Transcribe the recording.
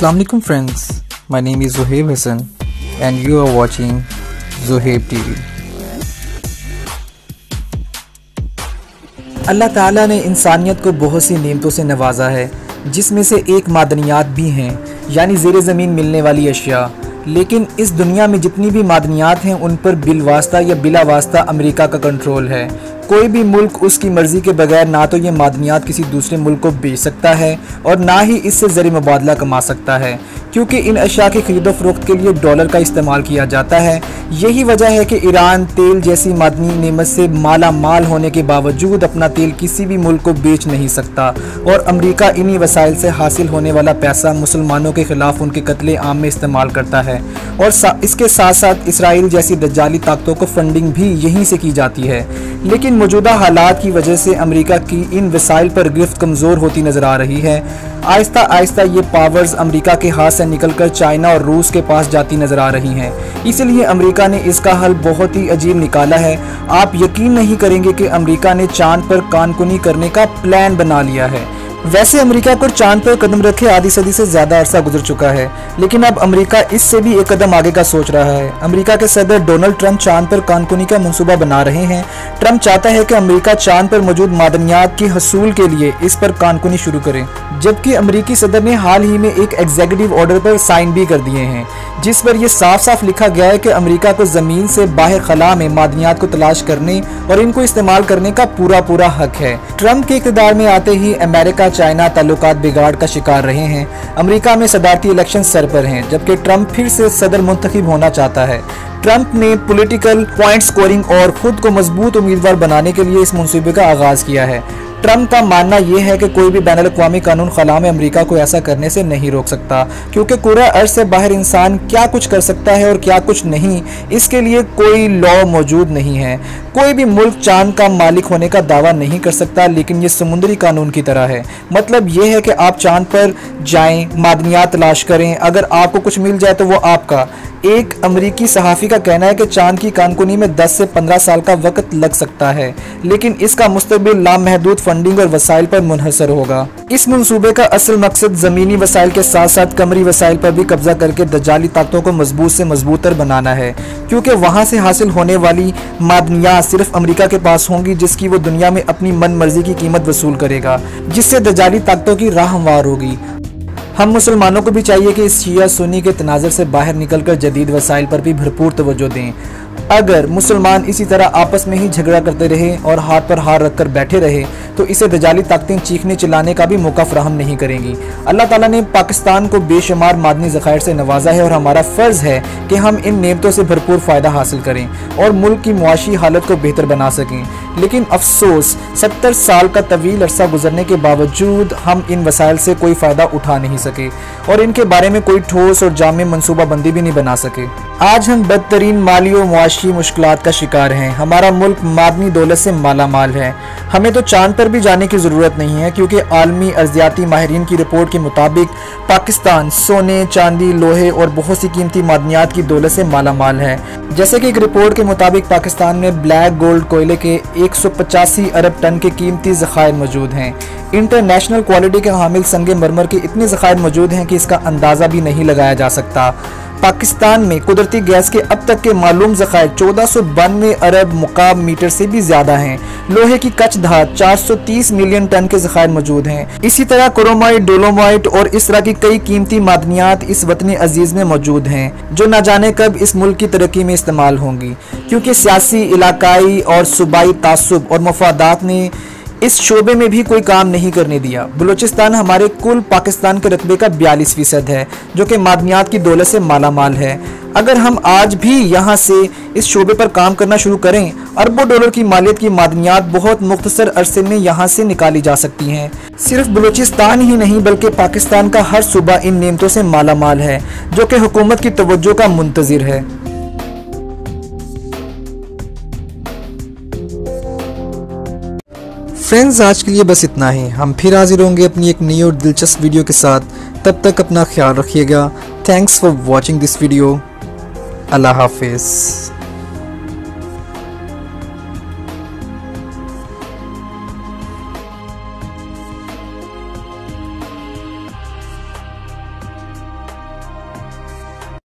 Assalamualaikum friends, my name is Zohaib Hassan and you are watching Zohaib TV। अल्लाह ताला ने इंसानियत को बहुत सी नेमतों से नवाजा है, जिसमें से एक मादनियात भी हैं, यानी ज़ेरे ज़मीन मिलने वाली अशिया। लेकिन इस दुनिया में जितनी भी मादनियात हैं उन पर बिलवास्ता या बिला वास्ता अमेरिका का कंट्रोल है। कोई भी मुल्क उसकी मर्ज़ी के बगैर ना तो ये मादनियात किसी दूसरे मुल्क को बेच सकता है और ना ही इससे ज़र मुबादला कमा सकता है, क्योंकि इन अशिया की खरीदो फरोख्त के लिए डॉलर का इस्तेमाल किया जाता है। यही वजह है कि ईरान तेल जैसी मादनी नेमत से माला माल होने के बावजूद अपना तेल किसी भी मुल्क को बेच नहीं सकता, और अमेरिका इन्हीं वसाइल से हासिल होने वाला पैसा मुसलमानों के ख़िलाफ़ उनके कत्ले आम में इस्तेमाल करता है। और इसके साथ साथ इसराइल जैसी दज्जाली ताकतों को फंडिंग भी यहीं से की जाती है। लेकिन मौजूदा हालात की वजह से अमेरिका की इन वसाइल पर गिरफ्त कमज़ोर होती नज़र आ रही है। आहिस्ता आहिस्ता ये पावर्स अमेरिका के हाथ से निकलकर चाइना और रूस के पास जाती नज़र आ रही हैं। इसलिए अमेरिका ने इसका हल बहुत ही अजीब निकाला है। आप यकीन नहीं करेंगे कि अमेरिका ने चांद पर कानकुनी करने का प्लान बना लिया है। वैसे अमेरिका को चांद पर कदम रखे आधी सदी से ज़्यादा अरसा गुजर चुका है, लेकिन अब अमेरिका इससे भी एक कदम आगे का सोच रहा है। अमेरिका के सदर डोनाल्ड ट्रंप चांद पर कानकुनी का मंसूबा बना रहे हैं। ट्रंप चाहता है कि अमेरिका चांद पर मौजूद मादनियात की हसूल के लिए इस पर कानकुनी शुरू करे, जबकि अमेरिकी सदर ने हाल ही में एक एग्जीक्यूटिव ऑर्डर पर साइन भी कर दिए हैं, जिस पर यह साफ साफ लिखा गया है कि अमेरिका को ज़मीन से बाहर खला में मादनियात को तलाश करने और इनको इस्तेमाल करने का पूरा हक है। ट्रंप के इक़्तिदार में आते ही अमेरिका चाइना ताल्लुकात बिगाड़ का शिकार रहे हैं। अमेरिका में सदारती इलेक्शन सर पर हैं, जबकि ट्रंप फिर से सदर मुंतखब होना चाहता है। ट्रंप ने पॉलिटिकल पॉइंट स्कोरिंग और खुद को मजबूत उम्मीदवार बनाने के लिए इस मंसूबे का आगाज किया है। ट्रंप का मानना यह है कि कोई भी बैनुल अक़वामी कानून खला में अमेरिका को ऐसा करने से नहीं रोक सकता, क्योंकि कुर्रा अर्ज़ से बाहर इंसान क्या कुछ कर सकता है और क्या कुछ नहीं, इसके लिए कोई लॉ मौजूद नहीं है। कोई भी मुल्क चांद का मालिक होने का दावा नहीं कर सकता, लेकिन ये समुद्री कानून की तरह है। मतलब यह है कि आप चांद पर जाएं, मादनियात तलाश करें, अगर आपको कुछ मिल जाए तो वो आपका। एक अमेरिकी सहाफ़ी का कहना है कि चांद की कानकुनी में 10 से 15 साल का वक्त लग सकता है, लेकिन इसका मुस्तक़बिल लामहदूद फंडिंग और वसाइल पर मुनहसर होगा। इस मंसूबे का असल मकसद ज़मीनी वसाइल के साथ साथ कमरी वसाइल पर भी कब्जा करके दज्जाली ताकतों को मजबूत से मजबूतर बनाना है, क्योंकि वहाँ से हासिल होने वाली मादनियात सिर्फ अमेरिका के पास होंगी, जिसकी वो दुनिया में अपनी मन मर्जी की कीमत वसूल करेगा, जिससे दज्जाली ताकतों की राह हमवार होगी। हम मुसलमानों को भी चाहिए कि इस शिया सुन्नी के तनाज़ुर से बाहर निकलकर जदीद वसाइल पर भी भरपूर तवज्जो दें। अगर मुसलमान इसी तरह आपस में ही झगड़ा करते रहे और हाथ पर हाथ रखकर बैठे रहे तो इसे दजाली ताकतें चीखने चिल्लाने का भी मौका फराहम नहीं करेंगी। अल्लाह ताला ने पाकिस्तान को बेशुमार मादनी ज़खायर से नवाजा है और हमारा फ़र्ज़ है कि हम इन नेमतों से भरपूर फ़ायदा हासिल करें और मुल्क की मुआशी हालत को बेहतर बना सकें। लेकिन अफसोस 70 साल का तवील अरसा गुजरने के बावजूद हम इन वसाइल से कोई फ़ायदा उठा नहीं सके और इनके बारे में कोई ठोस और जामे मनसूबाबंदी भी नहीं बना सके। आज हम बदतरीन माली और मुआशी मुश्किलात का शिकार हैं। हमारा मुल्क मादनी दौलत से माला माल है। हमें तो चांद पर भी जाने की ज़रूरत नहीं है, क्योंकि आलमी अर्जियाती माहिरीन की रिपोर्ट के मुताबिक पाकिस्तान सोने, चांदी, लोहे और बहुत सी कीमती मादनियात की दौलत से माला माल है। जैसे कि एक रिपोर्ट के मुताबिक पाकिस्तान में ब्लैक गोल्ड कोयले के 185 अरब टन के कीमती ज़खायर मौजूद हैं। इंटरनेशनल क्वालिटी के हामिल संगे मरमर के इतने ज़खायर मौजूद हैं कि इसका अंदाज़ा भी नहीं लगाया जा सकता। पाकिस्तान में कुदरती गैस के अब तक के मालूम ज़खायर 1492 अरब मुकाब मीटर से भी ज़्यादा हैं। लोहे की कच धात 430 मिलियन टन के ज़खायर मौजूद हैं। इसी तरह क्रोमाइट, डोलोमाइट और इस तरह की कई कीमती मादनियात इस वतन अजीज़ में मौजूद हैं, जो न जाने कब इस मुल्क की तरक्की में इस्तेमाल होंगी, क्योंकि सियासी, इलाकाई और सूबाई तासुब और मफादात ने इस शोबे में भी कोई काम नहीं करने दिया। बलूचिस्तान हमारे कुल पाकिस्तान के रकबे का 42% है, जो कि मादनियात की दौलत से माला माल है। अगर हम आज भी यहाँ से इस शोबे पर काम करना शुरू करें, अरबों डॉलर की मालियत की मादनियात बहुत मुख्तसर अरसे में यहाँ से निकाली जा सकती हैं। सिर्फ बलूचिस्तान ही नहीं बल्कि पाकिस्तान का हर सूबा इन नेमतों से माला माल है, जो कि हुकूमत की तवज्जो का मुंतज़िर है। फ्रेंड्स, आज के लिए बस इतना ही। हम फिर हाजिर होंगे अपनी एक नई और दिलचस्प वीडियो के साथ। तब तक अपना ख्याल रखिएगा। Thanks for watching this video. अल्लाह हाफिज़।